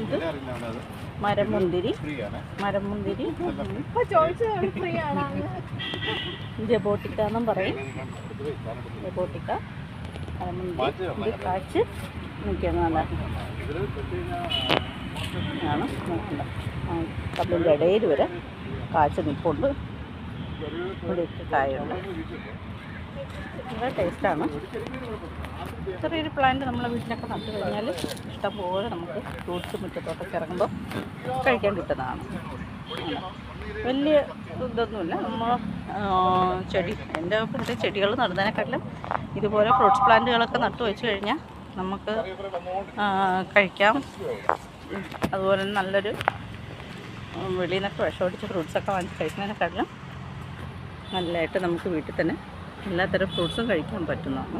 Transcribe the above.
ഇത് മരമുന്തിരി ജബോട്ടിക്ക എന്നും പറയും. ജബോട്ടിക്ക മരമുന്തിരി ഇത് കാച്ച് നിൽക്കുന്നതാണ്. ആണ് കല്ലിൻ്റെ ഇടയിൽ വരെ കാച്ച് നിൽപ്പുണ്ട്. ഇവിടെയൊക്കെ കായുണ്ട്. നല്ല ടേസ്റ്റാണ്. ചെറിയൊരു പ്ലാന്റ് നമ്മളെ വീട്ടിലൊക്കെ നട്ടു കഴിഞ്ഞാൽ ഇഷ്ടംപോലെ നമുക്ക് ഫ്രൂട്ട്സ് മുറ്റത്തോട്ടൊക്കെ ഇറങ്ങുമ്പോൾ കഴിക്കാൻ കിട്ടുന്നതാണ്. വലിയ ഇതൊന്നുമില്ല. നമ്മൾ എൻ്റെ അഭിപ്രായത്തിൽ ചെടികൾ നടുന്നതിനെക്കാട്ടിലും ഇതുപോലെ ഫ്രൂട്ട്സ് പ്ലാന്റുകളൊക്കെ നട്ടു വെച്ച് കഴിഞ്ഞാൽ നമുക്ക് കഴിക്കാം. അതുപോലെ നല്ലൊരു വെളിയിൽ നിന്നൊക്കെ വിഷമടിച്ച ഫ്രൂട്ട്സൊക്കെ വാങ്ങിച്ച് കഴിക്കുന്നതിനെക്കാട്ടിലും നല്ലതായിട്ട് നമുക്ക് വീട്ടിൽ തന്നെ എല്ലാത്തരം ഫ്രൂട്ട്സും കഴിക്കാൻ പറ്റുന്നതാണ്.